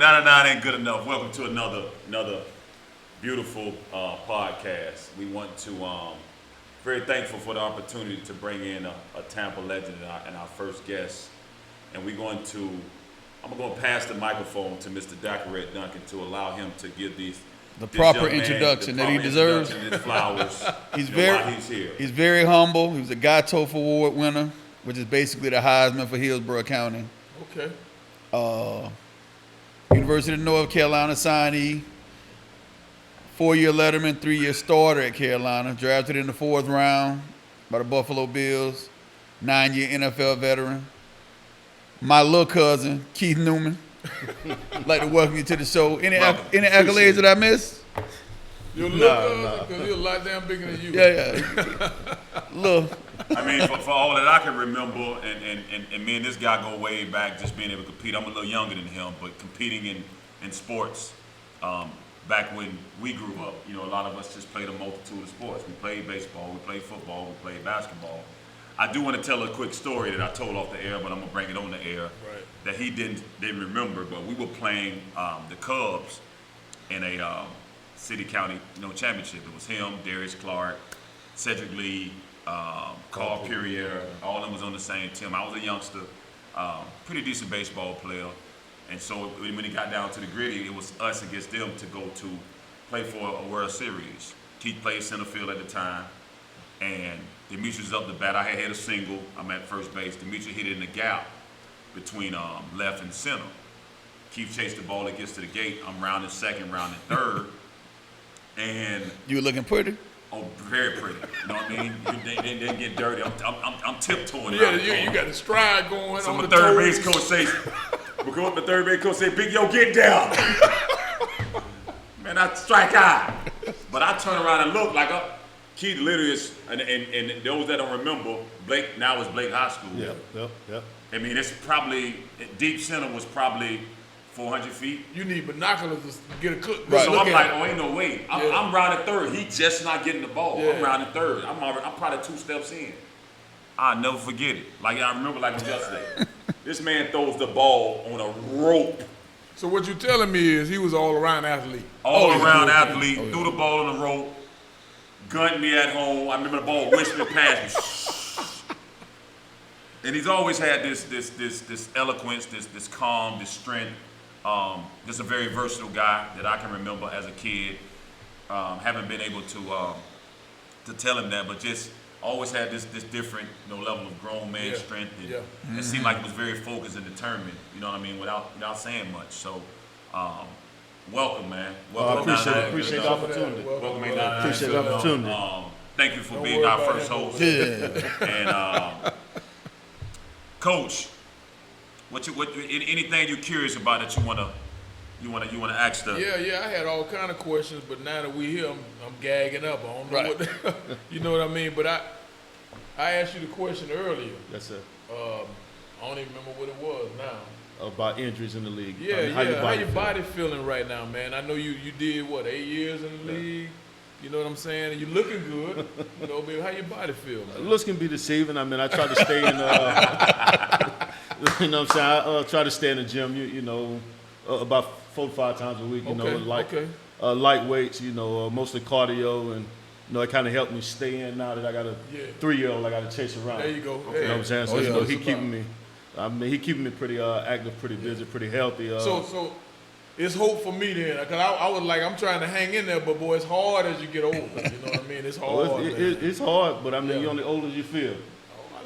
99 ain't good enough. Welcome to another beautiful podcast. We want to very thankful for the opportunity to bring in a Tampa legend and our first guest. And I'm going to pass the microphone to Mr. Dacqueret Duncan to allow him to give the proper introduction that he deserves. His flowers. He's here. He's very humble. He was a Guy Topher Award winner, which is basically the Heisman for Hillsborough County. Okay. University of North Carolina signee, 4-year letterman, 3-year starter at Carolina, drafted in the 4th round by the Buffalo Bills, 9-year NFL veteran. My little cousin, Keith Newman. I'd like to welcome you to the show. Any accolades that I missed? Your little cousin, because he's a lot damn bigger than you. Yeah. Look. I mean, for all that I can remember, and me and this guy go way back, just being able to compete. I'm a little younger than him, but competing in sports, back when we grew up, a lot of us just played a multitude of sports. We played baseball, we played football, we played basketball. I do want to tell a quick story that I told off the air, but I'm going to bring it on the air, right, that he didn't remember, but we were playing the Cubs in a city-county championship. It was him, Darius Clark, Cedric Lee, Carl Perrier, all of them was on the same team. I was a youngster, pretty decent baseball player. And so when it got down to the gritty, it was us against them to go to play for a World Series. Keith played center field at the time, and Demetrius up the bat. I had hit a single. I'm at first base. Demetrius hit it in the gap between left and center. Keith chased the ball. It gets to the gate. I'm rounding second, rounding third. And you were looking pretty? Oh, very pretty. You know what I mean? They didn't get dirty. I'm tiptoeing. Yeah, you got a stride going so on the the third toes. base coach says, the third base coach said, "Big Yo, get down." Man, I strike out. But I turn around and look like Keith literally is, and those that don't remember, Blake, now is Blake High School. Yep. I mean, it's probably, deep center was probably 400 feet. You need binoculars to get a cook. Right. So I'm like, ain't no way. I'm rounding third. He just not getting the ball. Yeah. I'm rounding third. I'm probably 2 steps in. I'll never forget it. Like, I remember like it was yesterday. This man throws the ball on a rope. So what you're telling me is he was all-around athlete. All-around athlete, threw the ball on the rope, gunned me at home. I remember the ball whistling past me. And he's always had this eloquence, this calm, this strength. Just a very versatile guy that I can remember as a kid. Haven't been able to tell him that, but just always had this different level of grown man strength. And it seemed like he was very focused and determined. You know what I mean? Without saying much. So, welcome, man. Welcome. Appreciate the opportunity. Welcome, man. Appreciate the opportunity. Thank you for being our first host. And Coach, what anything you're curious about that you wanna ask the? Yeah. I had all kind of questions, but now that we here, I'm gagging up. I don't know what you know what I mean. But I asked you the question earlier. Yes, sir. I don't even remember what it was now. About injuries in the league. Yeah, How your body feeling right now, man? I know you did 8 years in the league. You know what I'm saying? And you're looking good. Baby, how your body feel, man? Looks can be deceiving. I mean, I try to stay in. You know what I'm saying? I try to stay in the gym. About 4 to 5 times a week. Light weights. Mostly cardio, and it kind of helped me stay in. Now that I got a 3-year-old, I got to chase around. There you go. You know what I'm saying? So he keeping me. I mean, he keeping me pretty active, pretty busy, pretty healthy. So it's hope for me then, because I was like, I'm trying to hang in there, but boy, it's hard as you get older. You know what I mean? It's hard. It's hard, but I mean, you're only older as you feel.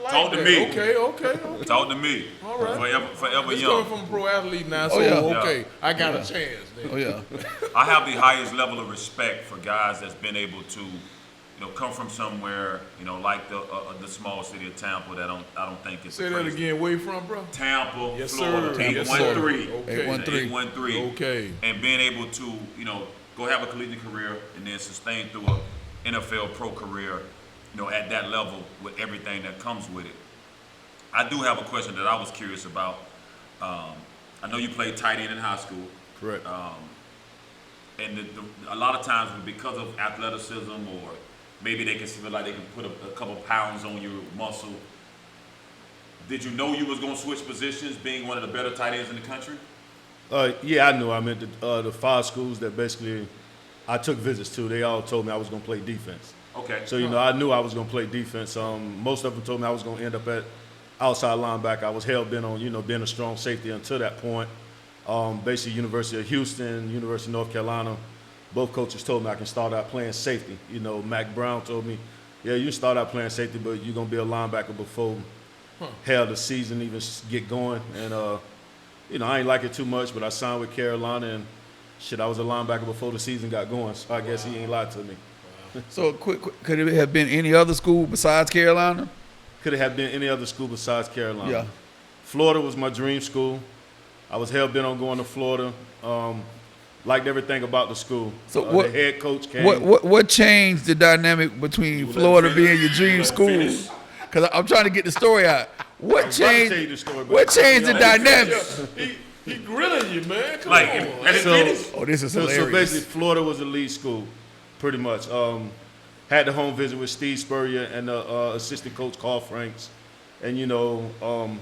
Like Talk that. to me. Okay. Talk to me. All right. Forever It's young. coming from a pro athlete now, so I got a chance. Then. Oh, yeah. I have the highest level of respect for guys that's been able to, come from somewhere, like the small city of Tampa. I don't think it's. Say that again. Where you from, bro? Tampa, Yes, Florida. sir. 813. Okay. 813. Okay. And being able to, go have a collegiate career and then sustain through a NFL pro career, at that level with everything that comes with it. I do have a question that I was curious about. I know you played tight end in high school. Correct. And a lot of times because of athleticism, or maybe they can feel like they can put a couple pounds on your muscle. Did you know you was going to switch positions being one of the better tight ends in the country? Yeah, I knew. I meant the 5 schools that basically I took visits to. They all told me I was going to play defense. Okay. So, I knew I was going to play defense. Most of them told me I was going to end up at outside linebacker. I was hell-bent on, being a strong safety until that point. Basically, University of Houston, University of North Carolina, both coaches told me I can start out playing safety. Mac Brown told me, yeah, you start out playing safety, but you're going to be a linebacker before the season even get going. And, I ain't like it too much, but I signed with Carolina, and I was a linebacker before the season got going, so I guess he ain't lied to me. So, could it have been any other school besides Carolina? Could it have been any other school besides Carolina? Yeah. Florida was my dream school. I was hell-bent on going to Florida. Liked everything about the school. So the head coach came. What changed the dynamic between Florida being your dream school? Because I'm trying to get the story out. What changed the dynamic? He grilling you, man. Come Like, on. let it finish. Oh, this is hilarious. So basically, Florida was the lead school, pretty much. Had the home visit with Steve Spurrier and the assistant coach Carl Franks. And,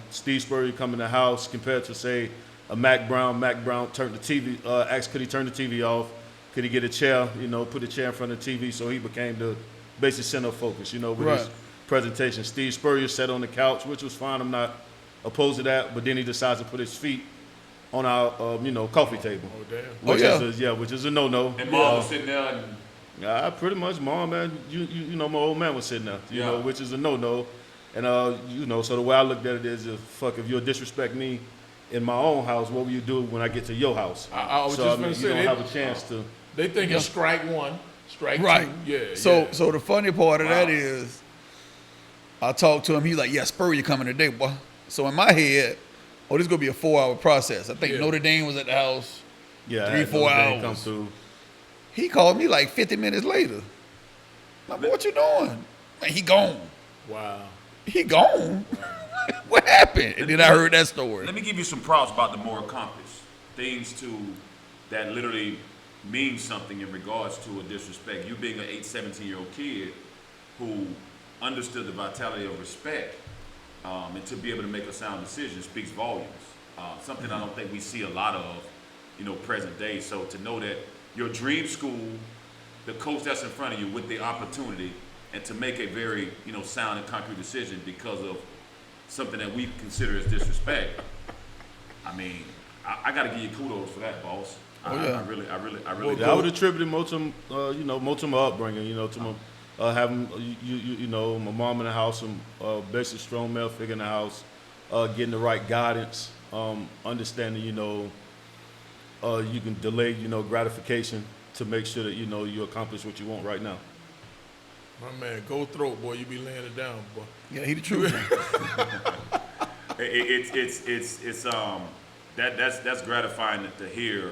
Steve Spurrier come in the house compared to, say, a Mac Brown. Mac Brown turned the TV, asked could he turn the TV off, could he get a chair, put a chair in front of the TV, so he became the basic center of focus, with his presentation. Steve Spurrier sat on the couch, which was fine. I'm not opposed to that, but then he decides to put his feet on our, coffee table. Oh, damn. Which is a no-no. And Mom was sitting there. Pretty much, Mom, man, my old man was sitting there, you know, which is a no-no. And, so the way I looked at it is, if you'll disrespect me in my own house, what will you do when I get to your house? I was just going to say, you don't have a chance to. They think it's strike one, strike right. two. Yeah. So the funny part of that is, I talked to him. He's like, "Yeah, Spurrier coming today, boy." So in my head, this is gonna be a 4-hour process. I think Notre Dame was at the house. 3-4 hours. Come through. He called me like 50 minutes later. Like, what you doing? Man, he gone. Wow. He gone. What happened? And then I heard that story. Let me give you some props about the more accomplished things that literally mean something in regards to a disrespect. You being an 17-year-old kid who understood the vitality of respect, and to be able to make a sound decision speaks volumes. Something I don't think we see a lot of, present day. So to know that your dream school, the coach that's in front of you with the opportunity, and to make a very, sound and concrete decision because of something that we consider as disrespect. I mean, I got to give you kudos for that, boss. I really do. I would attribute it more to, more to my upbringing, to my having, my mom in the house, and basic strong male figure in the house, getting the right guidance, understanding, you can delay, gratification to make sure that, you accomplish what you want right now. My man, go throat, boy. You be laying it down, boy. Yeah, he the truth. That's gratifying to hear.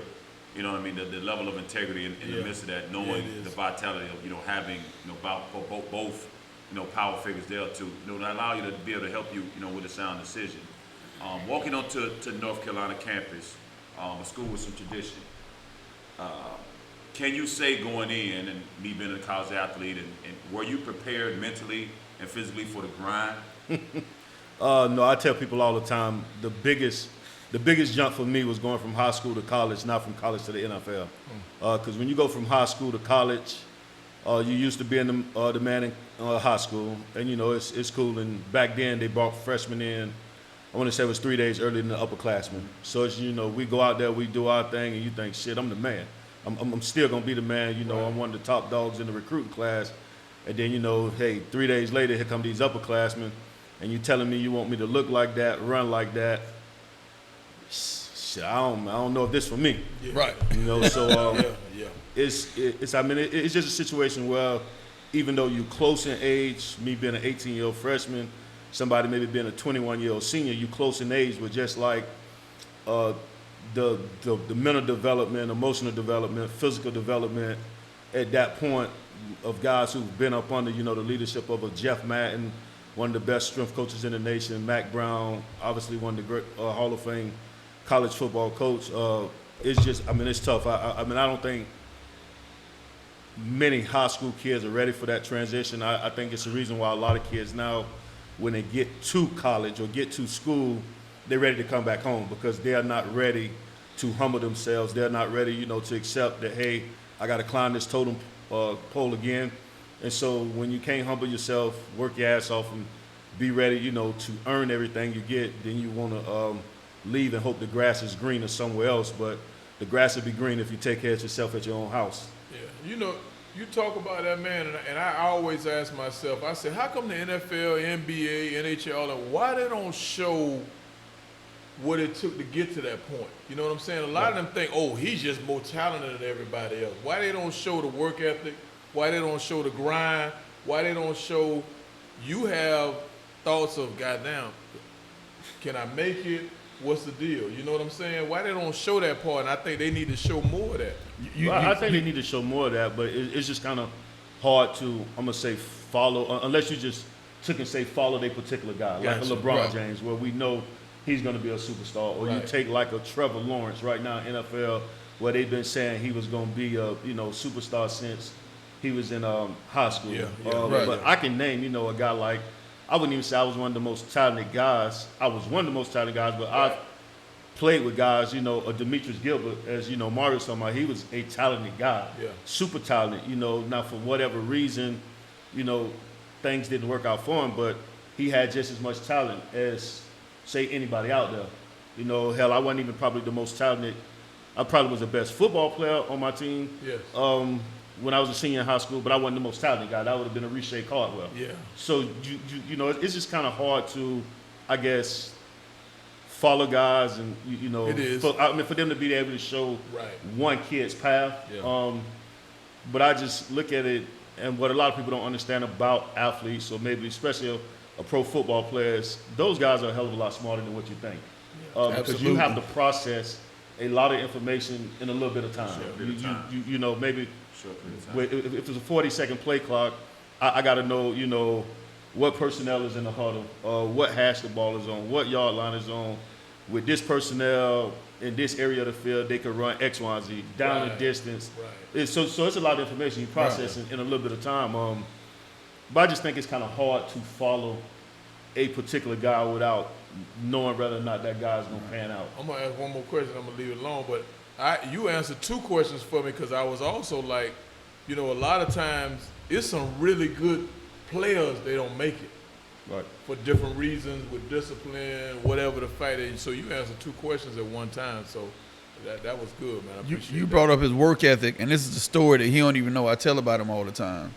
The level of integrity in the midst of that, knowing the vitality of having both power figures there to allow you to be able to help you with a sound decision. Walking onto North Carolina campus, a school with some tradition. Can you say going in, and me being a college athlete, and were you prepared mentally and physically for the grind? No, I tell people all the time, the biggest jump for me was going from high school to college, not from college to the NFL. Because when you go from high school to college, you used to being the man in high school, and it's cool. And back then they brought freshmen in. I want to say it was 3 days earlier than the upperclassmen. So it's, we go out there, we do our thing, and you think, shit, I'm the man. I'm still gonna be the man. I'm one of the top dogs in the recruiting class. And then hey, 3 days later, here come these upperclassmen, and you telling me you want me to look like that, run like that. Shit, I don't know if this for me. Yeah. Right. So it's just a situation where even though you're close in age, me being an 18-year-old freshman, somebody maybe being a 21-year-old senior, you close in age with just like the mental development, emotional development, physical development at that point of guys who've been up under, the leadership of a Jeff Madden, one of the best strength coaches in the nation, Mac Brown, obviously one of the great Hall of Fame college football coach. It's just, it's tough. I don't think many high school kids are ready for that transition. I think it's the reason why a lot of kids now, when they get to college or get to school, they're ready to come back home because they are not ready to humble themselves. They're not ready, you know, to accept that, hey, I got to climb this totem pole again. And so when you can't humble yourself, work your ass off and be ready, you know, to earn everything you get, then you want to leave and hope the grass is greener somewhere else. But the grass will be green if you take care of yourself at your own house. Yeah, you know, you talk about that, man, and I always ask myself, I say, how come the NFL, NBA, NHL, and why they don't show what it took to get to that point? You know what I'm saying? A lot of them think, oh, he's just more talented than everybody else. Why they don't show the work ethic? Why they don't show the grind? Why they don't show you have thoughts of, goddamn, can I make it? What's the deal? You know what I'm saying? Why they don't show that part? And I think they need to show more of that. I think they need to show more of that, but it's just kind of hard to, I'm going to say, follow, unless you just took and say follow a particular guy, like a LeBron James, where we know he's going to be a superstar. Or you take like a Trevor Lawrence right now in NFL, where they've been saying he was going to be a, you know, superstar since he was in high school. But I can name, you know, a guy like, I wouldn't even say I was one of the most talented guys. I was one of the most talented guys, but I've played with guys, you know, Demetrius Gilbert, as you know, Mario's talking about, he was a talented guy, super talented, you know. Now, for whatever reason, you know, things didn't work out for him, but he had just as much talent as, say, anybody out there. You know, hell, I wasn't even probably the most talented. I probably was the best football player on my team. Yes. When I was a senior in high school, but I wasn't the most talented guy. That would have been a Riche Caldwell. Yeah. So you know, it's just kind of hard to, I guess, follow guys, and you know, it is. For them to be able to show one kid's path. Yeah. But I just look at it, and what a lot of people don't understand about athletes, or maybe especially a pro football players, those guys are a hell of a lot smarter than what you think, because you have to process a lot of information in a little bit of time. You know, maybe. If it's a 40-second play clock, I got to know, you know, what personnel is in the huddle, what hash the ball is on, what yard line is on. With this personnel in this area of the field, they could run X, Y, Z, down the distance. So it's a lot of information you process in a little bit of time. But I just think it's kind of hard to follow a particular guy without knowing whether or not that guy's going to pan out. I'm going to ask one more question. I'm going to leave it alone, but you answered two questions for me, because I was also like, you know, a lot of times it's some really good players, they don't make it. For different reasons, with discipline, whatever the fight is. So you answered two questions at one time. So that was good, man. I appreciate you brought up his work ethic, and this is a story that he don't even know. I tell about him all the time.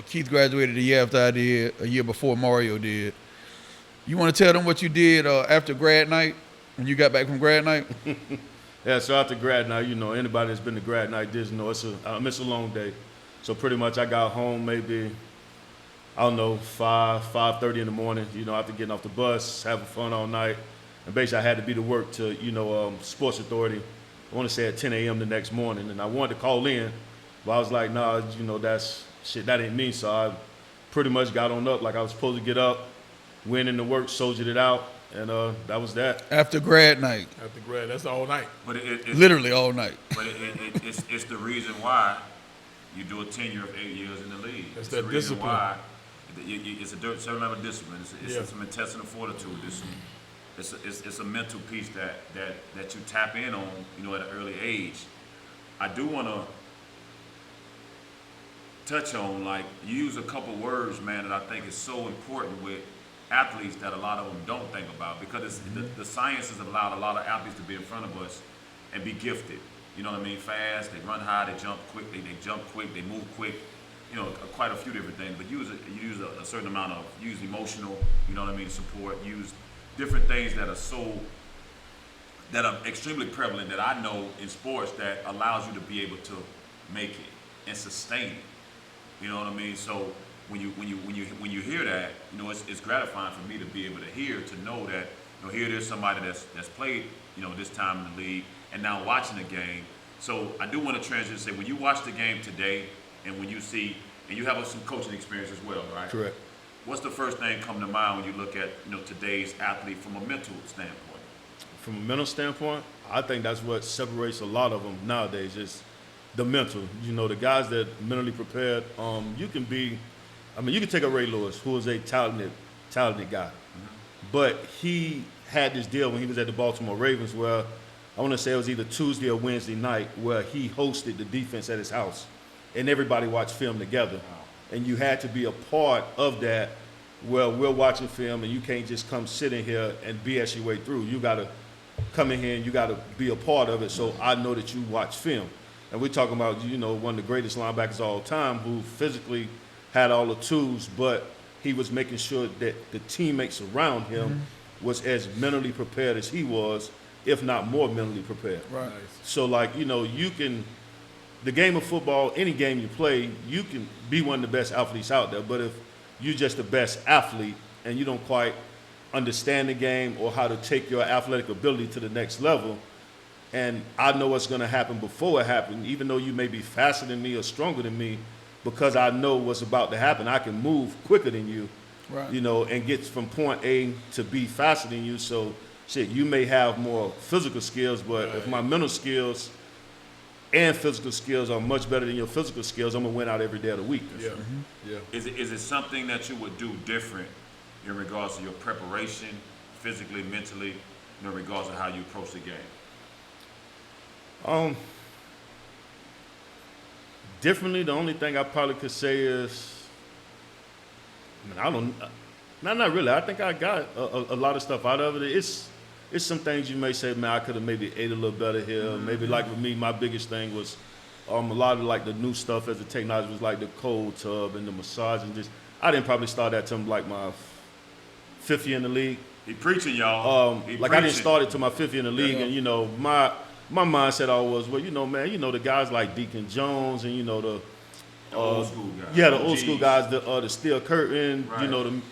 Keith graduated the year after I did, a year before Mario did. You want to tell them what you did after grad night? When you got back from grad night? Yeah, so after grad night, you know, anybody that's been to grad night doesn't know it's a long day. So pretty much I got home maybe, I don't know, 5:30 in the morning, you know, after getting off the bus, having fun all night. And basically I had to be to work to, you know, Sports Authority, I want to say at 10 a.m. the next morning. And I wanted to call in, but I was like, nah, you know, that ain't me. So I pretty much got on up like I was supposed to get up, went into work, soldiered it out. And that was that. After grad night. After grad, that's all night. But it's literally all night. But it's the reason why you do a tenure of 8 years in the league. It's the that reason discipline. why it's a certain level of discipline. It's some intestinal fortitude. It's a mental piece that you tap in on, you know, at an early age. I do want to touch on, like, you use a couple words, man, that I think is so important with athletes that a lot of them don't think about, because the sciences have allowed a lot of athletes to be in front of us and be gifted. You know what I mean? Fast, they run high, they jump quick, they jump quick, they move quick. You know, quite a few different things. But you use a certain amount of, use emotional, you know what I mean, support. Use different things that are extremely prevalent that I know in sports that allows you to be able to make it and sustain it. You know what I mean? So when you hear that, you know, it's gratifying for me to be able to hear, to know that, you know, here there's somebody that's played, you know, this time in the league and now watching the game. So I do want to transition and say, when you watch the game today and when you see, and you have some coaching experience as well, right? Correct. What's the first thing come to mind when you look at, you know, today's athlete from a mental standpoint? From a mental standpoint, I think that's what separates a lot of them nowadays, is the mental. You know, the guys that mentally prepared, you can take a Ray Lewis, who is a talented guy, but he had this deal when he was at the Baltimore Ravens where I want to say it was either Tuesday or Wednesday night where he hosted the defense at his house, and everybody watched film together. And you had to be a part of that where we're watching film and you can't just come sit in here and BS your way through. You got to come in here and you got to be a part of it so I know that you watch film. And we're talking about, one of the greatest linebackers of all time who physically had all the tools, but he was making sure that the teammates around him was as mentally prepared as he was, if not more mentally prepared. Right. So, you can, the game of football, any game you play, you can be one of the best athletes out there. But if you're just the best athlete and you don't quite understand the game or how to take your athletic ability to the next level, and I know what's going to happen before it happens, even though you may be faster than me or stronger than me, because I know what's about to happen, I can move quicker than you, Right. And get from point A to B faster than you. So, you may have more physical skills, but if my mental skills and physical skills are much better than your physical skills, I'm going to win out every day of the week. Yeah. Yeah. Is it something that you would do different in regards to your preparation, physically, mentally, in regards to how you approach the game? Differently, the only thing I probably could say is, not really. I think I got a lot of stuff out of it. It's some things you may say, man, I could have maybe ate a little better here. Maybe like with me, my biggest thing was a lot of the new stuff as the technology was like the cold tub and the massage and just. I didn't probably start that till my 5th year in the league. He preaching, y'all. I didn't start it till my 5th year in the league, and my mindset always was, man, the guys like Deacon Jones and the old school guys. Yeah, the old school guys, the steel curtain, right.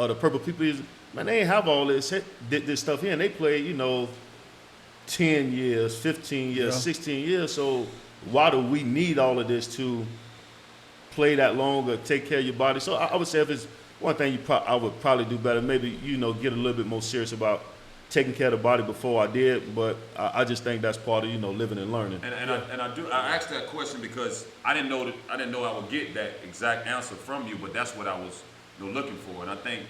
The purple people. Man, they ain't have all this stuff here, and they played, 10 years, 15 years, 16 years. So why do we need all of this to play that long or take care of your body? So I would say if it's one thing I would probably do better, maybe, get a little bit more serious about taking care of the body before I did, but I just think that's part of living and learning. And I asked that question because I didn't know I would get that exact answer from you, but that's what I was looking for. And I think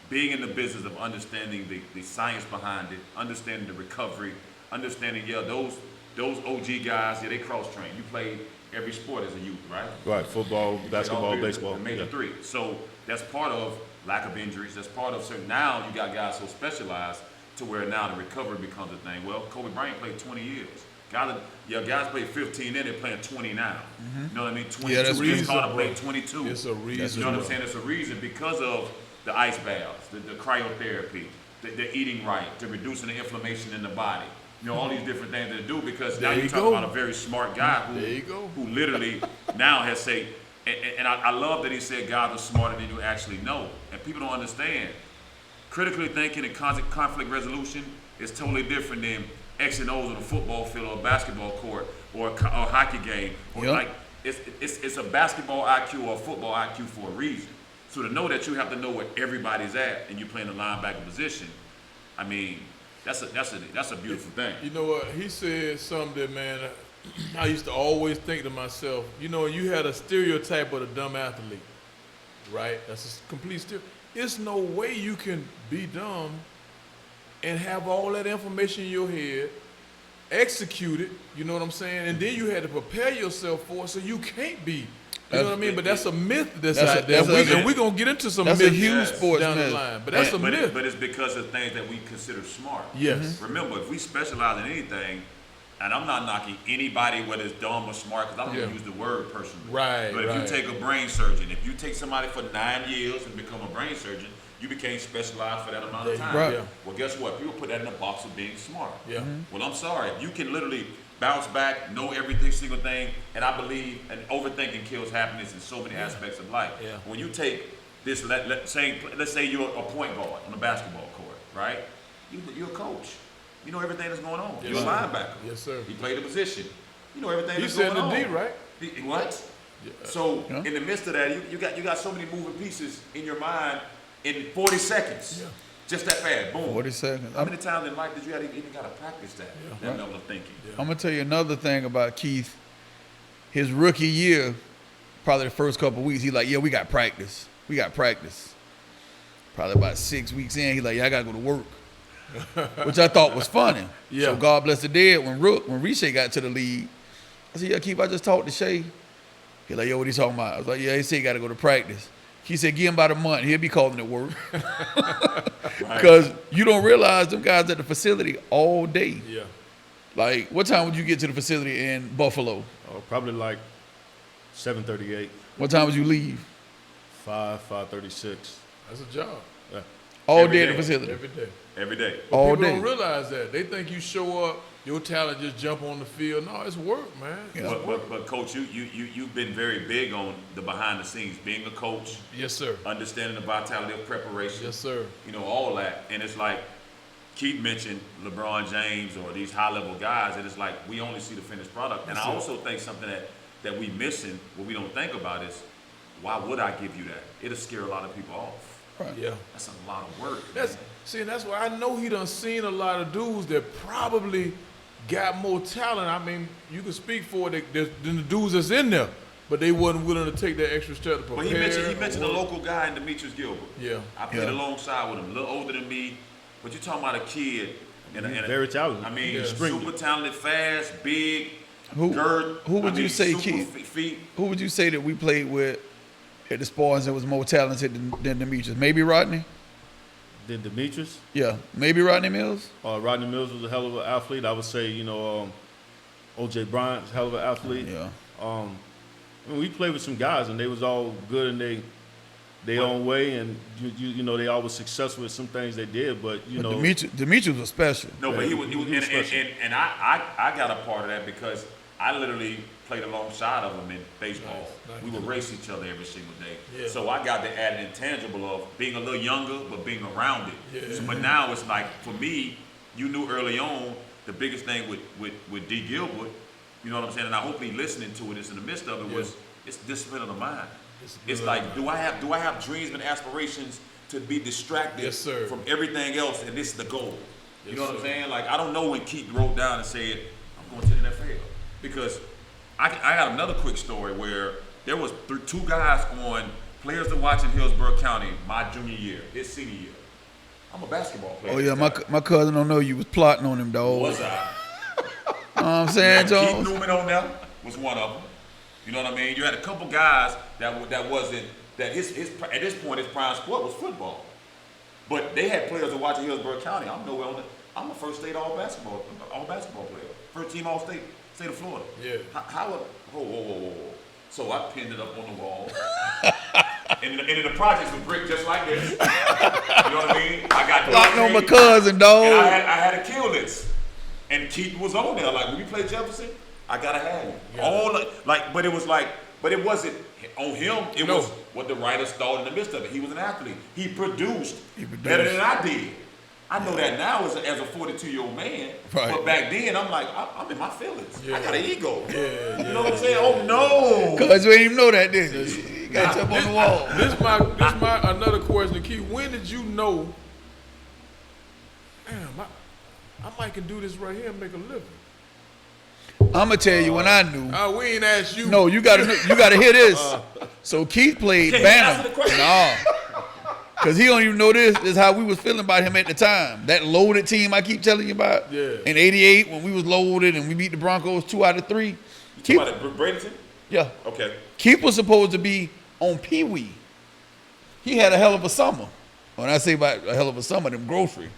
being in the business of understanding the science behind it, understanding the recovery, understanding those OG guys, they cross train. You played every sport as a youth, right? Right, football, basketball, baseball. The major three. So that's part of lack of injuries. That's part of certain. Now you got guys so specialized to where now the recovery becomes a thing. Well, Kobe Bryant played 20 years. Guys play 15, then they're playing 20 now. You know what I mean? 22. that's Vince Carter played 22. It's a reason. You know what I'm saying? It's a reason because of the ice baths, the cryotherapy, the eating right, the reducing the inflammation in the body. All these different things to do because now you're talking about a very smart guy who literally now has said, and I love that he said guys are smarter than you actually know. And people don't understand. Critically thinking and conflict resolution is totally different than X and O's on a football field or a basketball court or a hockey game. Or it's a basketball IQ or a football IQ for a reason. So to know that you have to know where everybody's at and you play in the linebacker position, I mean, that's a beautiful thing. You know what? He said something that, man, I used to always think to myself, you had a stereotype of the dumb athlete, right? That's a complete stereotype. It's no way you can be dumb and have all that information in your head, execute it, you know what I'm saying? And then you had to prepare yourself for it, so you can't be. You know what I mean? But that's a myth that's out there. And we're going to get into some myths a huge sports down myth. the line. But that's a myth. But it's because of things that we consider smart. Yes. Remember, if we specialize in anything, and I'm not knocking anybody whether it's dumb or smart because I don't use the word personally. Right. But if you take a brain surgeon, if you take somebody for 9 years and become a brain surgeon, you became specialized for that amount of time. Right. Yeah. Well, guess what? People put that in the box of being smart. Yeah. Well, I'm sorry. If you can literally bounce back, know every single thing, and I believe, and overthinking kills happiness in so many aspects of life. Yeah. When you take this, let's say you're a point guard on a basketball court, right? You're a coach. You know everything that's going on. Yes, You're a sir. linebacker. Yes, sir. You play the position. You know everything He that's said going on. the D, right? What? Yeah. So in the midst of that, you got so many moving pieces in your mind in 40 seconds. Yeah. Just that fast, boom. 40 seconds. How many times in life did you even got to practice that? That level of thinking. Yeah. I'm going to tell you another thing about Keith. His rookie year, probably the first couple of weeks, he like, we got practice. We got practice. Probably about 6 weeks in, he like, I got to go to work. which I thought was funny. Yeah. So God bless the dead. When Riche got to the league, I said, yeah, Keith, I just talked to Shay. He like, yo, what he talking about? I was like, yeah, he said he got to go to practice. He said, give him about a month. He'll be calling it work. Because you don't realize them guys at the facility all day. Yeah. Like, what time would you get to the facility in Buffalo? Oh, probably like 7:38. What time would you leave? 5:36. That's a job. Yeah. All Every day at day. the facility. Every day. Every day. All People day. don't realize that. They think you show up, your talent just jump on the field. No, it's work, man. Yeah. But Coach, you've been very big on the behind the scenes, being a coach, Yes, sir. understanding the vitality of preparation. Yes, sir. You know, all that. And it's like Keith mentioned LeBron James or these high level guys, and it's like we only see the finished product. And I also think something that we missing, what we don't think about is, why would I give you that? It'll scare a lot of people off. Right. Yeah. That's a lot of work. That's that's why I know he done seen a lot of dudes that probably got more talent. I mean, you can speak for it than the dudes that's in there, but they wasn't willing to take that extra step to prepare. But he mentioned a local guy in Demetrius Gilbert. Yeah. I played alongside with him, a little older than me. But you're talking about a kid. Very talented. I mean, Yeah. super talented, fast, big, Who gird. would you say, super Keith? Feet. Who would you say that we played with at the Spartans that was more talented than Demetrius? Maybe Rodney? Then Demetrius. Yeah. Maybe Rodney Mills? Rodney Mills was a hell of an athlete. I would say, O.J. Bryant's a hell of an athlete. Yeah. I mean, we played with some guys, and they was all good in their own way, and you know they all was successful with some things they did. But Demetrius was special. No, but he was special. and I got a part of that because I literally played alongside of him in baseball. Nice. We would race each other every single day. Yeah. So I got the added intangible of being a little younger, but being around it. Yeah. So, but now it's like, for me, you knew early on the biggest thing with D. Gilbert, you know what I'm saying, and I hope he listening to it, is in the midst of it, was it's discipline of the mind. It's like, do I have dreams and aspirations to be distracted Yes, sir. from everything else, and this is the goal? You Yes, know what I'm sir. saying? Like, I don't know when Keith wrote down and said, I'm going to the NFL. Because I got another quick story where there was two guys on Players to Watch in Hillsborough County my junior year, his senior year. I'm a basketball player. Oh, yeah. My cousin don't know you was plotting on him, dog. Was I? You know what I'm saying, Keith Jones? Newman on there was one of them. You know what I mean? You had a couple guys that his at this point his prime sport was football, but they had Players to Watch in Hillsborough County. I'm a first state all basketball player, first team all state of Florida. Yeah. Whoa. So I pinned it up on the wall. and in the projects was brick just like this. You know what I mean? I got Plotting on my cousin, dog. and I had a kill list. And Keith was on there. Like, when we played Jefferson, I gotta have him. Yeah. But it wasn't on him. It was what the writers thought in the midst of it. He was an athlete. He produced better than I did. I know that now as a 42-year-old man. Right. But back then, I'm like, I'm in my feelings. Yeah. I got an ego. Yeah. You know what I'm saying? Oh no. Cause you ain't even know that, did you? You got you up on the wall. This my another question, Keith. When did you know? Damn, I might can do this right here and make a living. I'ma tell you when I knew. We ain't asked you. No, you gotta hear this. So Keith played Can't you answer Banner. the question? No. Cause he don't even know this. This is how we was feeling about him at the time. That loaded team I keep telling you about. Yeah. In '88 when we was loaded and we beat the Broncos 2 out of 3. You Keith, talking about Bradenton? yeah. Okay. Keith was supposed to be on Pee Wee. He had a hell of a summer. When I say about a hell of a summer, them grocery.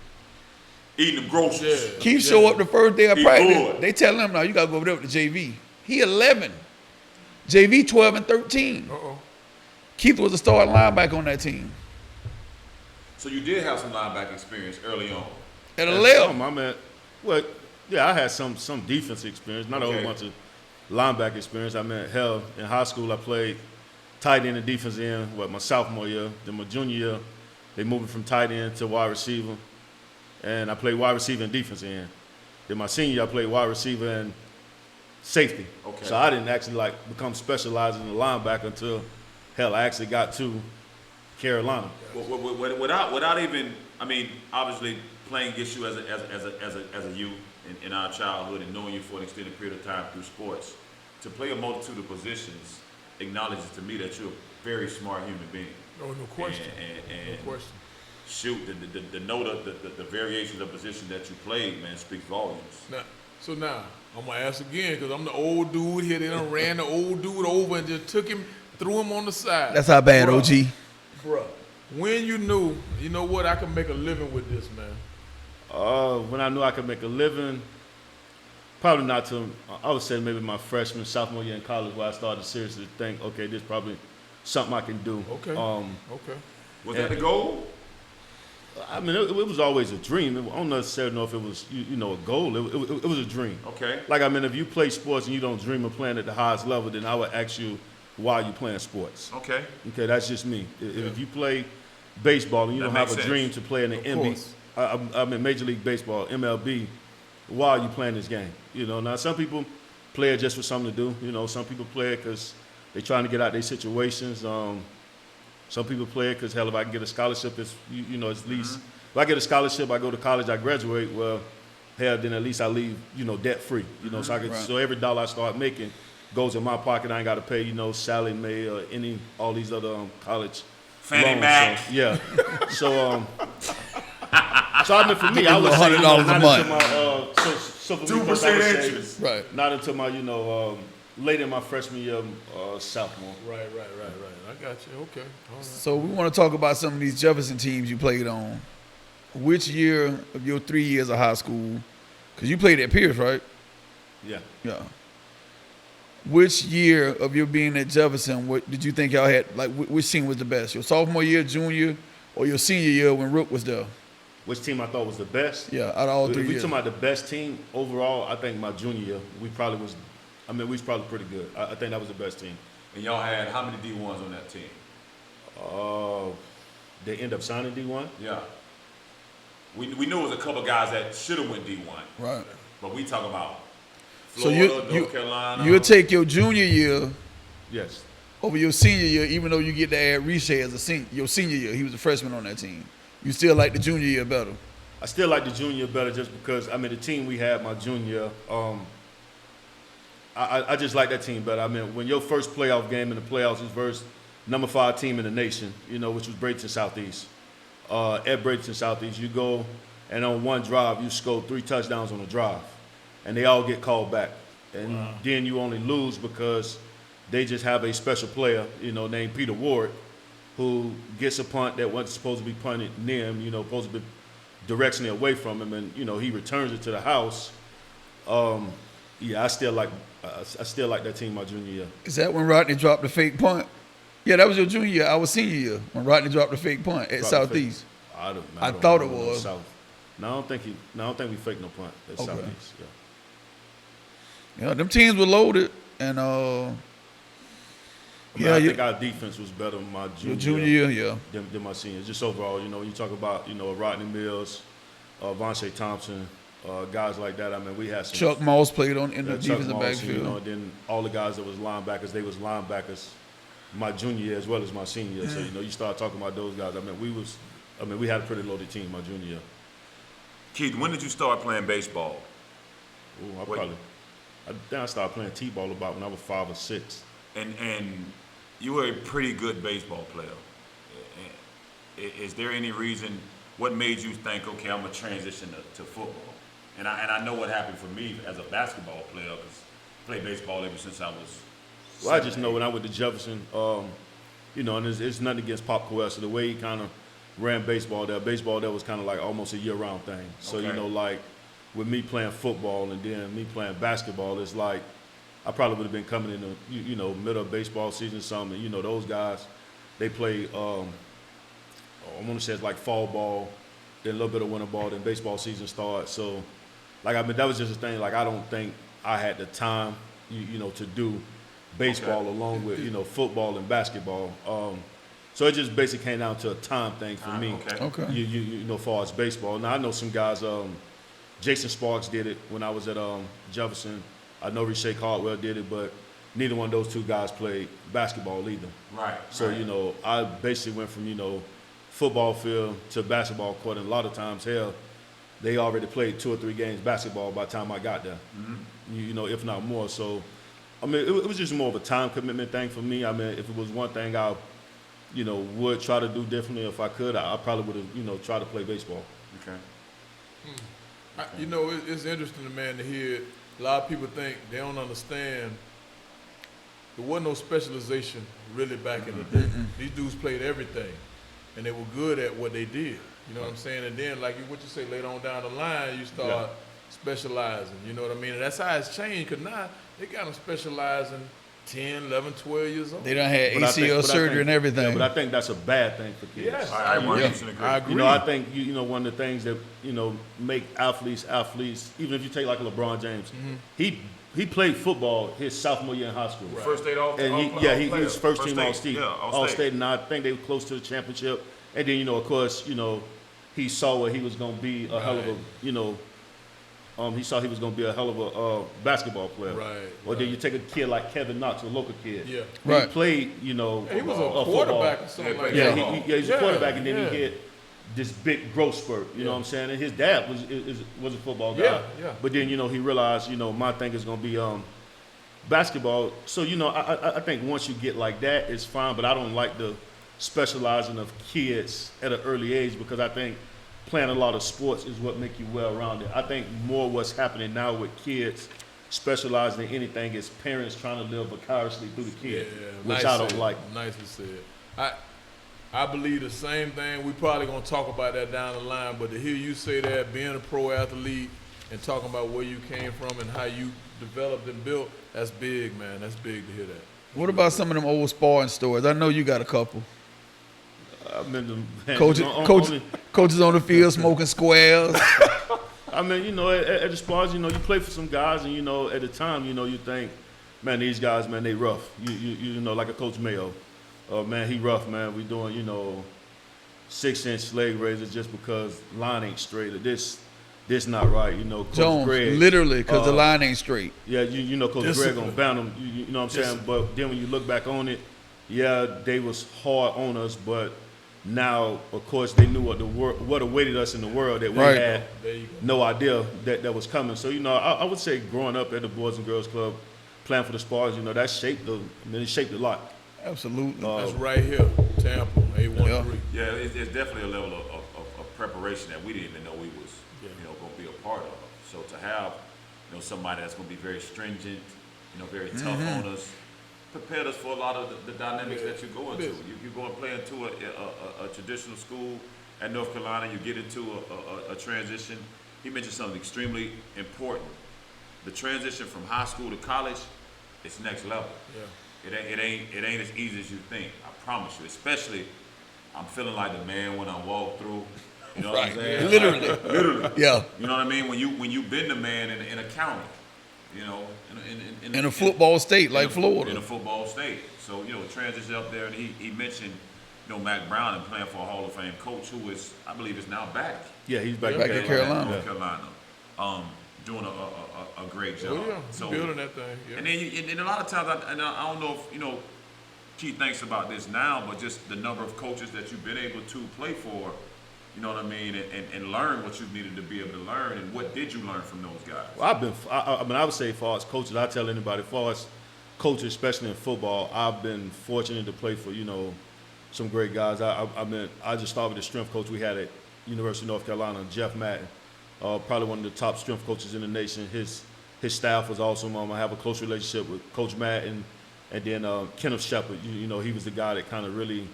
Eating them groceries. Yeah. Keith show up the first day of He practice. good. They tell him, now you got to go over there with the JV. He 11. JV 12 and 13. Uh-oh. Keith was a starting linebacker on that team. So you did have some linebacker experience early on. At That's 11. something, I mean, well, yeah, I had some defense experience, not a Okay. whole bunch of linebacker experience. I mean, hell, in high school I played tight end and defense end, my sophomore year. Then my junior year, they moved me from tight end to wide receiver. And I played wide receiver and defense end. Then my senior year, I played wide receiver and safety. Okay. So I didn't actually become specialized in the linebacker until, hell, I actually got to Carolina. Without even, I mean, obviously playing against you as a youth in our childhood and knowing you for an extended period of time through sports, to play a multitude of positions acknowledges to me that you're a very smart human being. No question. And No question. shoot, the note of the variations of position that you played, man, speaks volumes. Now, I'm going to ask again because I'm the old dude here. They done ran the old dude over and just took him, threw him on the side. That's how bad, OG. Bruh, when you knew, you know what, I can make a living with this, man? When I knew I could make a living, probably not till, I would say maybe my freshman, sophomore year in college where I started seriously to think, okay, this is probably something I can do. Okay. Okay. Was that the goal? I mean, it was always a dream. I don't necessarily know if it was, a goal. It was a dream. Okay. Like, I mean, if you play sports and you don't dream of playing at the highest level, then I would ask you why you playing sports. Okay. Okay, that's just me. If you play baseball and you don't have a dream to play in the NBA, I mean, Major League Baseball, MLB, why are you playing this game? Now some people play it just for something to do. Some people play it because they're trying to get out their situations. Some people play it because, hell, if I can get a scholarship, it's, at least, if I get a scholarship, I go to college, I graduate, well, hell, then at least I leave, debt-free, so every dollar I start making goes in my pocket. I ain't got to pay, Sally Mae or all these other college Fannie loans. Mac. So, yeah. So I mean, for me, I would say, $100 a month. So for 2% interest. Right. Not until my, late in my freshman year, sophomore. Right. I got you. Okay. All right. So we want to talk about some of these Jefferson teams you played on. Which year of your 3 years of high school, because you played at Pierce, right? Yeah. Yeah. Which year of your being at Jefferson, what did you think y'all had, like, which team was the best? Your sophomore year, junior, or your senior year when Rook was there? Which team I thought was the best? Yeah, out of all 3 If we years. talking about the best team overall, I think my junior year, we was probably pretty good. I think that was the best team. And y'all had how many D1s on that team? They end up signing D1? Yeah. We knew it was a couple guys that should have went D1. Right. But we talk about So Florida, North Carolina. you'll take your junior year Yes. over your senior year, even though you get to add Riche as a senior. Your senior year, he was a freshman on that team. You still like the junior year better? I still like the junior better just because, I mean, the team we had my junior, I just like that team better. I mean, when your first playoff game in the playoffs is versus number 5 team in the nation, which was Bradenton Southeast. At Bradenton Southeast, you go and on one drive, you score 3 touchdowns on a drive. And they all get called back. And then you only lose because they just have a special player, named Peter Ward, who gets a punt that wasn't supposed to be punted near him, supposed to be directionally away from him, and he returns it to the house. I still like that team my junior year. Is that when Rodney dropped the fake punt? Yeah, that was your junior year. Our senior year when Rodney dropped the fake punt at Southeast. I thought it was. South. No, I don't think we faked no punt at Southeast. Yeah, them teams were loaded, and I think our defense was better my junior year, yeah, than my senior. Just overall, when you talk about Rodney Mills, Vontae Thompson, guys like that. I mean, we had some. Chuck Moss played in the defensive Moss, backfield. And then all the guys that was linebackers, they was linebackers my junior year as well as my senior year. So you start talking about those guys. I mean, we had a pretty loaded team my junior year. Keith, when did you start playing baseball? I started playing T-ball about when I was 5 or 6. And you were a pretty good baseball player. Is there any reason, what made you think, okay, I'm going to transition to football? And I know what happened for me as a basketball player, because I played baseball ever since I was. Well, I just know when I went to Jefferson, and it's nothing against Pop Coelho, the way he kind of ran baseball there was kind of like almost a year-round thing. So, like with me playing football and then me playing basketball, it's like I probably would have been coming in the, middle of baseball season or something. Those guys, they play, I want to say it's like fall ball, then a little bit of winter ball, then baseball season starts. So, that was just a thing. Like, I don't think I had the time, to do baseball along with, football and basketball. So it just basically came down to a time thing for me. Okay. As far as baseball. Now, I know some guys, Jason Sparks did it when I was at Jefferson. I know Riche Caldwell did it, but neither one of those 2 guys played basketball either. Right. So, I basically went from, football field to basketball court, and a lot of times, hell, they already played 2 or 3 games basketball by the time I got there, if not more. So, I mean, it was just more of a time commitment thing for me. I mean, if it was one thing I you know, would try to do differently. If I could, I probably would have, you know, tried to play baseball. Okay. You know, it's interesting, man, to hear. A lot of people think they don't understand. There wasn't no specialization really back in the day. These dudes played everything, and they were good at what they did. You know what I'm saying? And then, like what you say, later on down the line, you start specializing. You know what I mean? And that's how it's changed, because now they got them specializing 10, 11, 12 years old. They done had ACL surgery and everything. Yeah, but I think that's a bad thing for kids. Yes. I 100% agree. I agree. You know, I think you know one of the things that you know make athletes. Even if you take like LeBron James, he played football his sophomore year in high school. Right. First state all. And he was first team all state. Yeah, all state, and I think they were close to the championship. And then, you know, of course, you know, he saw what he was going to be a hell of a, you know, he saw he was going to be a hell of a basketball player. Right. Or then you take a kid like Kevin Knox, a local kid. Yeah. Right. He played, you know, He was a football. quarterback or something like Yeah, that. he's a quarterback, and then yeah. he hit this big growth spurt. You know what I'm saying? And his dad was a football guy. Yeah. But then, you know, he realized, you know, my thing is going to be basketball. So, you know, I think once you get like that, it's fine. But I don't like the specializing of kids at an early age, because I think playing a lot of sports is what make you well-rounded. I think more what's happening now with kids specializing in anything is parents trying to live vicariously through the kid, which I don't like. Nicely said. I believe the same thing. We probably gonna talk about that down the line, but to hear you say that, being a pro athlete and talking about where you came from and how you developed and built, that's big, man. That's big to hear that. What about some of them old sparring stories? I know you got a couple. I've been to Coaches on the field smoking squares. I mean, you know, at the spars, you know, you play for some guys, and you know, at the time, you know, you think, man, these guys, man, they rough. You know, like a Coach Mayo, man, he rough, man. We doing, you know, 6-inch leg raises just because line ain't straight. Or this not right, you know. Coach Jones, Greg, literally, because the line ain't straight. Yeah, you know, Coach Greg gonna ban them. You know what I'm saying? But then when you look back on it, yeah, they was hard on us, but now, of course, they knew what awaited us in the world that we had no idea that was coming. So, you know, I would say growing up at the Boys and Girls Club, playing for the Spars, you know, that shaped it shaped a lot. Absolutely. That's right here, Tampa, 813. Yeah, it's definitely a level of preparation that we didn't even know we was, you know, going to be a part of. So to have, you know, somebody that's going to be very stringent, you know, very tough on us, prepared us for a lot of the dynamics that you go into. You go and play into a traditional school at North Carolina, you get into a transition. He mentioned something extremely important. The transition from high school to college, it's next level. Yeah. It ain't as easy as you think. I promise you. Especially, I'm feeling like the man when I walk through. You know what I'm saying? Literally. Yeah. You know what I mean? When you been the man in a county, you know, in a football state like Florida. In a football state. So, you know, transition up there, and he mentioned, you know, Mac Brown and playing for a Hall of Fame coach who is, I believe, is now back. Yeah, he's back in Carolina. North Carolina. Doing a great job. Oh, yeah. So, building that thing. Yeah. And then and a lot of times, I don't know if, you know, Keith thinks about this now, but just the number of coaches that you've been able to play for, you know what I mean, and learn what you needed to be able to learn, and what did you learn from those guys? Well, I would say, as far as coaches, I tell anybody, as far as coaches, especially in football, I've been fortunate to play for, you know, some great guys. I just started with the strength coach we had at University of North Carolina, Jeff Madden, probably one of the top strength coaches in the nation. His staff was awesome. I have a close relationship with Coach Madden, and then Kenneth Shepard. You know, he was the guy that kind of really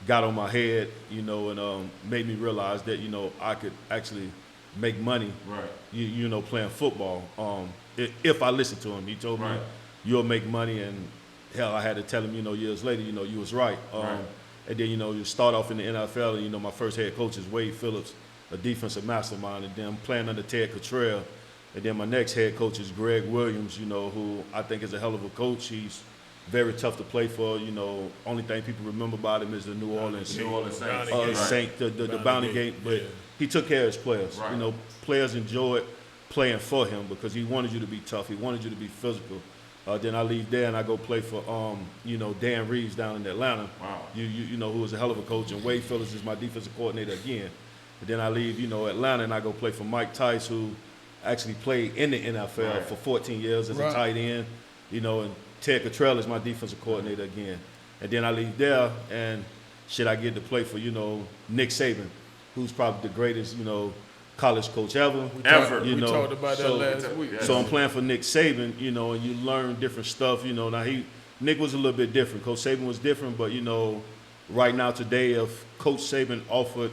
got on my head, you know, and made me realize that, you know, I could actually make money, Right. you know, playing football. If I listened to him, he told me, Right. you'll make money, and hell, I had to tell him, you know, years later, you know, you was right. Right. And then, you know, you start off in the NFL, and, you know, my first head coach is Wade Phillips, a defensive mastermind, and then I'm playing under Ted Cottrell, and then my next head coach is Greg Williams, you know, who I think is a hell of a coach. He's very tough to play for. You know, only thing people remember about him is the New Orleans Saint, the Bounty Gate. But he took care of his players. Right. You know, players enjoyed playing for him because he wanted you to be tough. He wanted you to be physical. Then I leave there and I go play for, you know, Dan Reeves down in Atlanta. Wow. You know, who was a hell of a coach. And Wade Phillips is my defensive coordinator again. And then I leave, you know, Atlanta, and I go play for Mike Tice, who actually played in the NFL for 14 years as a tight end. You know, and Ted Cottrell is my defensive coordinator again. And then I leave there, and should I get to play for, Nick Saban, who's probably the greatest, college coach ever. We talked about that last week. So I'm playing for Nick Saban, and you learn different stuff. Now Nick was a little bit different. Coach Saban was different, but right now today, if Coach Saban offered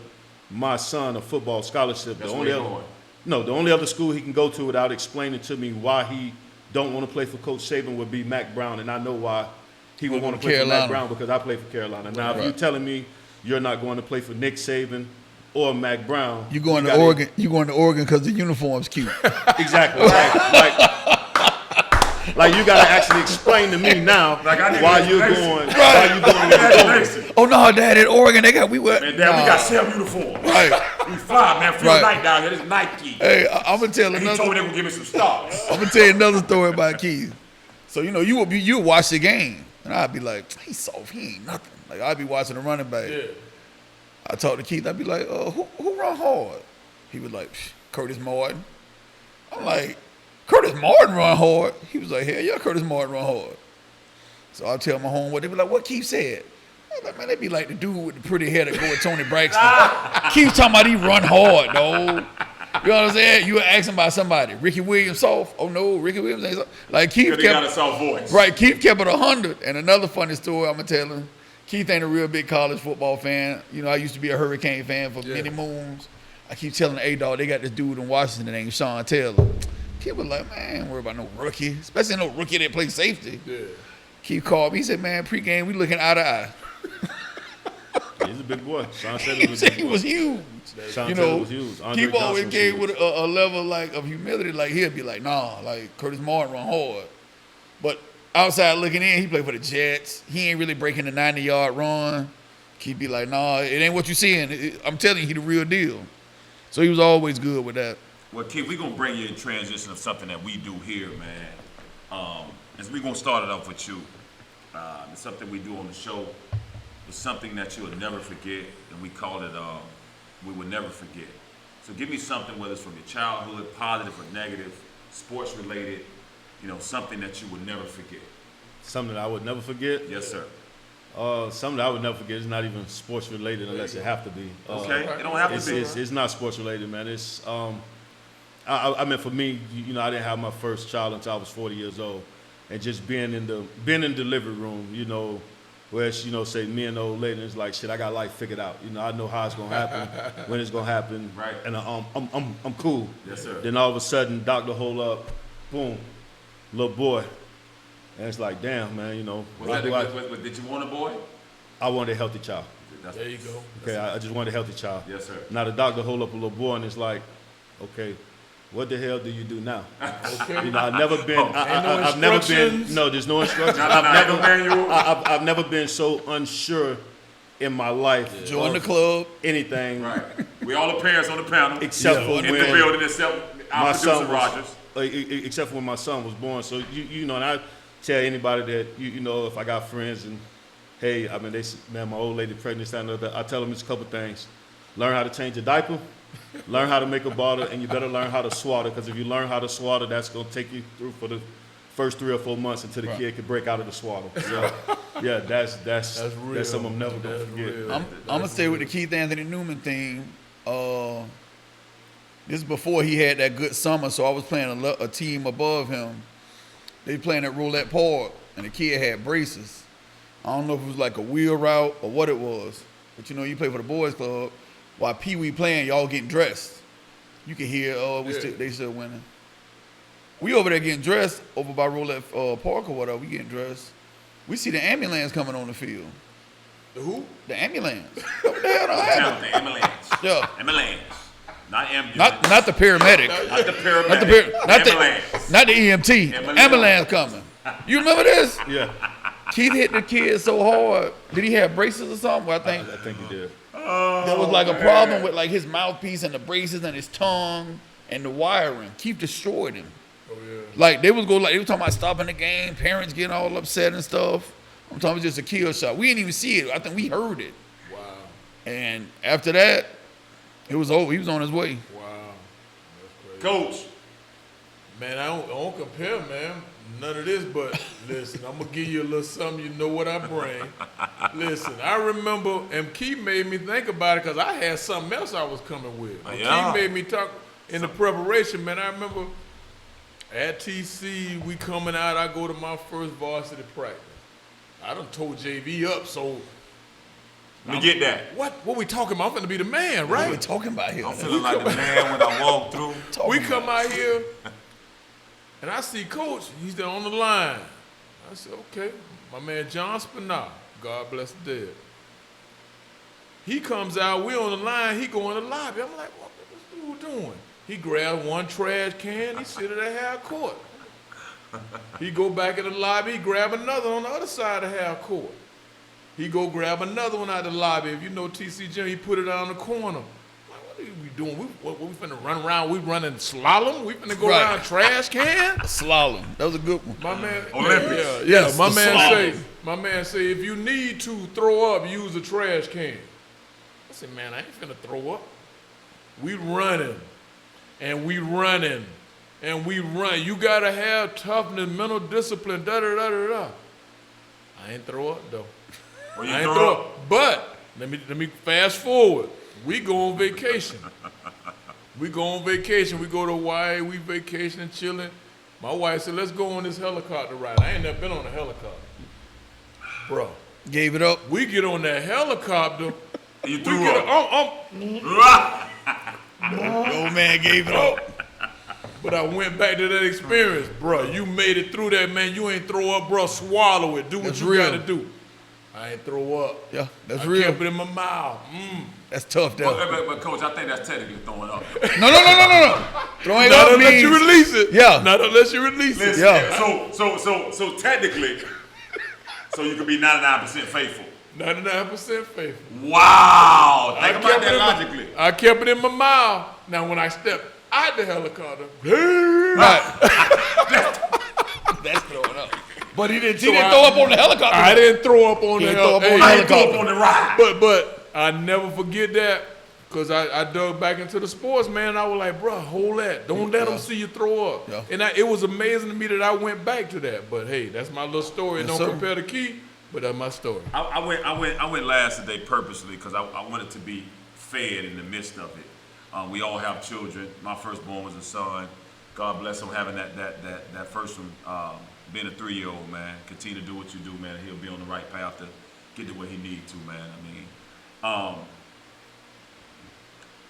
my son a football scholarship, the only other school he can go to without explaining to me why he don't want to play for Coach Saban would be Mac Brown, and I know why he would want to play for Mac Brown because I play for Carolina. Now, if you're telling me you're not going to play for Nick Saban or Mac Brown, you going to Oregon? You going to Oregon because the uniform's cute? Exactly. Like you gotta actually explain to me now why you're going. Oh no, Dad! At Oregon, we went. Man, Dad, we got same uniform. Right. We fly, man. Free night down here. This Nike. Hey, I'm gonna tell another. He told me they would give me some stars. I'm gonna tell you another story about Keith. So you watch the game, and I'd be like, he's soft. He ain't nothing. Like I'd be watching the running back. Yeah. I talk to Keith. I'd be like, who run hard? He was like, Curtis Martin. I'm like, Curtis Martin run hard. He was like, hell yeah, Curtis Martin run hard. So I'll tell my homeboy, they be like, what Keith said? I'm like, man, they be like the dude with the pretty hair that go with Tony Braxton. Keith talking about he run hard, though. You know what I'm saying? You were asking about somebody. Ricky Williams soft? Oh no, Ricky Williams ain't soft. Like Keith kept got a soft voice. Right, Keith kept it 100. And another funny story I'm gonna tell him. Keith ain't a real big college football fan. I used to be a Hurricane fan for many moons. I keep telling A-Dog, they got this dude in Washington named Sean Taylor. Keith was like, man, don't worry about no rookie, especially no rookie that plays safety. Yeah. Keith called me. He said, man, pregame, we looking eye to eye. He's a big boy. Sean Taylor was he was huge. Sean Taylor was huge. Keith always gave with a level of humility. Like he'll be like, nah, like Curtis Martin run hard. But outside looking in, he played for the Jets. He ain't really breaking the 90-yard run. Keith be like, nah, it ain't what you seeing. I'm telling you, he the real deal. So he was always good with that. Well, Keith, we're going to bring you in transition of something that we do here, man. As we're going to start it off with you. It's something we do on the show. It's something that you'll never forget, and we call it We Will Never Forget. So give me something, whether it's from your childhood, positive or negative, sports related, something that you would never forget. Something that I would never forget? Yes, sir. Something that I would never forget is not even sports related unless it have to be. Okay, it don't have to be. It's not sports related, man. It's I mean, for me, I didn't have my first child until I was 40 years old, and just being in the delivery room, where it's, say me and the old lady, it's like, shit, I got life figured out. I know how it's gonna happen, when it's gonna happen, right? And I'm cool. Yes, sir. Then all of a sudden, doctor hold up, boom, little boy. And it's like, damn, man, did you want a boy? I wanted a healthy child. There you go. Okay, I just wanted a healthy child. Yes, sir. Now the doctor hold up a little boy, and it's like, okay, what the hell do you do now? Okay. I've never been. I've never been. No, there's no instructions. I've never been so unsure in my life. Join the club. Anything. Right. We all the parents on the panel. Except for in when the building, except our producer Rogers. Except for when my son was born. So and I tell anybody that if I got friends and hey, I mean my old lady pregnant, I tell them it's a couple things. Learn how to change a diaper. Learn how to make a bottle, and you better learn how to swaddle, because if you learn how to swaddle, that's going to take you through for the first 3 or 4 months until the kid can break out of the swaddle. So, yeah, that's real. That's something I'm never going to forget. I'm going to stay with the Keith Anthony Newman theme. This is before he had that good summer, so I was playing a team above him. They playing at Roulette Park, and the kid had braces. I don't know if it was like a wheel route or what it was, but you play for the boys club. While Pee Wee playing, y'all getting dressed. You can hear, they still winning. We over there getting dressed over by Roulette Park or whatever. We getting dressed. We see the ambulance coming on the field. The who? The ambulance. What the hell done happened? The ambulance. Yeah. Ambulance. Not ambulance. Not the paramedic. Not the paramedic. Not the EMT. Ambulance coming. You remember this? Yeah. Keith hit the kid so hard. Did he have braces or something? I think he did. There was like a problem with like his mouthpiece and the braces and his tongue and the wiring. Keith destroyed him. Oh yeah. Like they was talking about stopping the game, parents getting all upset and stuff. I'm talking about just a kill shot. We didn't even see it. I think we heard it. Wow. And after that, it was over. He was on his way. Wow. That's crazy. Coach. Man, I don't compare, man. none of this, but listen, I'm gonna give you a little something. You know what I bring. Listen, I remember, and Keith made me think about it because I had something else I was coming with. Yeah. Keith made me talk in the preparation, man. I remember at TC, we coming out. I go to my first varsity practice. I done told JV up, so. Let me get that. What we talking about? I'm finna be the man, right? What we talking about here? I'm feeling like the man when I walk through. We come out here, and I see Coach. He's there on the line. I said, okay. My man John Spinall, God bless the dead. He comes out. We on the line. He go in the lobby. I'm like, what's this dude doing? He grabbed one trash can. He sit at the half court. He go back in the lobby. He grab another on the other side of the half court. He go grab another one out of the lobby. If you know TC Jim, he put it on the corner. Like, what are we doing? We finna run around. We running slalom. We finna go around trash can. Slalom. That was a good one. My man, Olympics. yeah. Yes, My the man say, if you need to throw up, use a trash can. I said, man, I ain't finna throw up. We running, and we running, and we run. You gotta have toughness, mental discipline. Da da da da da. I ain't throw up though. Well, you I ain't throw throw up. But let me fast forward. We go on vacation. We go on vacation. We go to Hawaii. We vacation and chilling. My wife said, let's go on this helicopter ride. I ain't never been on a helicopter. Bro. Gave it up. We get on that helicopter. You threw up. The old man gave it up. But I went back to that experience, bro. You made it through that, man. You ain't throw up, bro. Swallow it. Do what That's you real. gotta do. I ain't throw up. Yeah, that's I real. kept it in my mouth. That's tough, though. But Coach, I think that's technically throwing up. No. Throwing Not up unless means you release it. Yeah. Not unless you release it. Listen, Yeah. So technically, so you could be 99% faithful. 99% faithful. Wow. Think I about kept that it logically. I kept it in my mouth. Now when I stepped out the helicopter, that's throwing up. But he didn't I- throw up on the helicopter. I didn't throw up on the He didn't throw up on the helicopter. I ain't throw up helicopter. on the ride. But I never forget that because I dug back into the sports, man. I was like, bro, hold that. Don't let them see you throw up. Yeah. And it was amazing to me that I went back to that. But hey, that's my little story. Yes, Don't sir. compare the key, but that's my story. I went last today purposely because I wanted to be fed in the midst of it. We all have children. My firstborn was a son. God bless him having that first one. Being a 3-year-old, man, continue to do what you do, man. He'll be on the right path to get to where he needs to, man. I mean,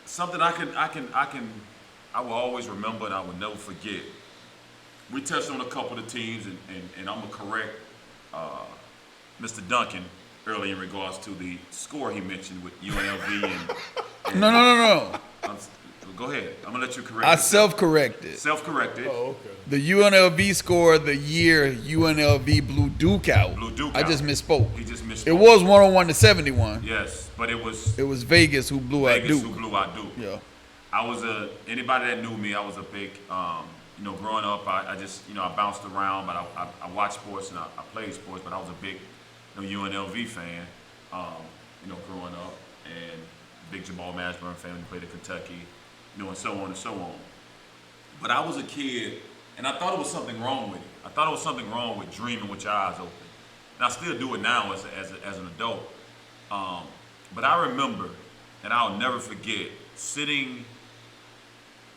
something I will always remember and I will never forget. We touched on a couple of the teams, and I'm gonna correct Mr. Duncan early in regards to the score he mentioned with UNLV and No. go ahead. I'm gonna let you correct. I yourself. self-corrected. Self-corrected. Oh, okay. The UNLV score the year UNLV blew Duke out. Blew Duke I out. just misspoke. He just missed. It was 101 to 71. Yes, but it was It was Vegas who blew out Vegas Duke. who blew out Duke. Yeah. I was anybody that knew me, I was a big, growing up, I just, I bounced around, but I watched sports and I played sports, but I was a big, UNLV fan, growing up, and big Jamal Mashburn fan when he played at Kentucky, and so on and so on. But I was a kid, and I thought it was something wrong with it. I thought it was something wrong with dreaming with your eyes open. And I still do it now as an adult. But I remember, and I'll never forget, sitting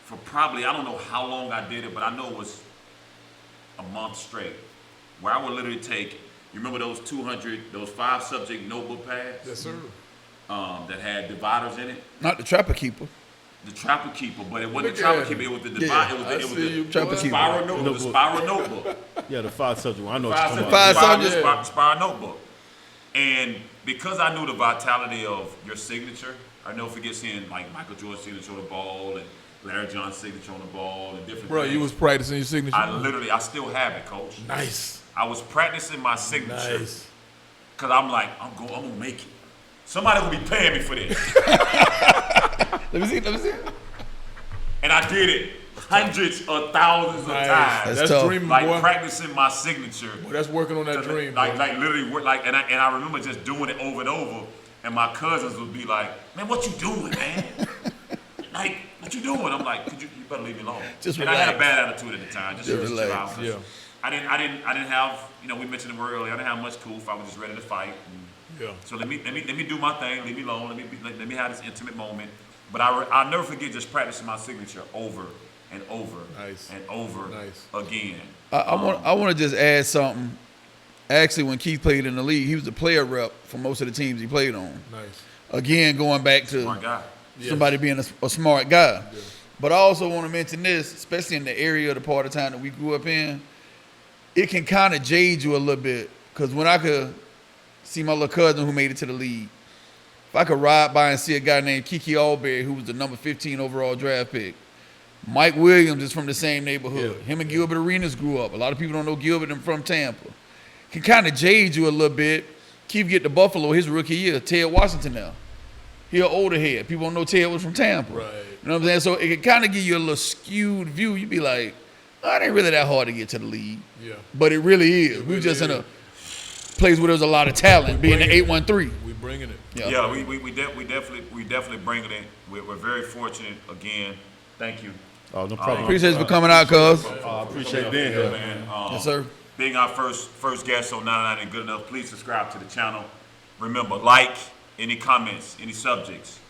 for probably, I don't know how long I did it, but I know it was a month straight, where I would literally take, you remember those 5 subject notebook pads? Yes, sir. That had dividers in it? Not the Trapper Keeper. The Trapper Keeper, but it wasn't Look the Trapper at Keeper, it. it was the Yeah, divider, I it was see you, the Trapper Keeper. spiral notebook, the spiral notebook. Yeah, the 5 subject one. I know what Five you're talking Five about. subjects. spiral notebook. And because I knew the vitality of your signature, I never forget seeing like Michael Jordan's signature on the ball and Larry John's signature on the ball and different Bro, things. you was practicing your signature. I still have it, Coach. Nice. I was practicing my signature Nice. because I'm like, I'm gonna make it. Somebody will be paying me for this. Let me see. And I did it hundreds of thousands of Nice. times. That's That's tough. dreaming, Like boy. practicing my signature. Boy, that's working on that dream, boy. Like literally, and I remember just doing it over and over, and my cousins would be like, "Man, what you doing, man? Like, what you doing?" I'm like, "You better leave me alone." Just and I had a relax. bad attitude at the time. Just relax. chill out. Yeah. I didn't have, we mentioned the word earlier. I didn't have much coof. I was just ready to fight. Yeah. So let me do my thing. Leave me alone. Let me have this intimate moment. But I'll never forget just practicing my signature over and over and over again. I want to just add something. Actually, when Keith played in the league, he was the player rep for most of the teams he played on. Nice. Again, going back to Smart guy. somebody being a smart guy. Yeah. But I also want to mention this, especially in the area of the part of time that we grew up in, it can kind of jade you a little bit. Because when I could see my little cousin who made it to the league, if I could ride by and see a guy named Kiki Alberry, who was the number 15 overall draft pick, Mike Williams is from the same neighborhood. Him and Gilbert Arenas grew up. A lot of people don't know Gilbert and from Tampa. Can kind of jade you a little bit. Keith get to Buffalo his rookie year. Ted Washington now. He an older head. People don't know Ted was from Tampa. Right. You know what I'm saying? So it can kind of give you a little skewed view. You be like, oh, it ain't really that hard to get to the league. Yeah. But it really is. We just in a place where there's a lot of talent, being the 813. We bringing it. Yeah, we definitely bringing it. We're very fortunate again. Thank you. Oh, no problem. Appreciate you for coming out, cuz. I appreciate being here, man. Yes, sir. Being our first guest on 99 Ain't Good Enough, please subscribe to the channel. Remember, like any comments, any subjects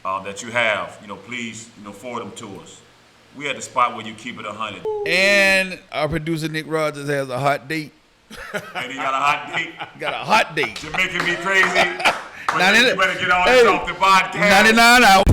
that you have, please, forward them to us. We at the spot where you keep it 100. And our producer Nick Rogers has a hot date. And he got a hot date. Got a hot date. You're making me crazy. But you better get on this off the podcast. 99 hours.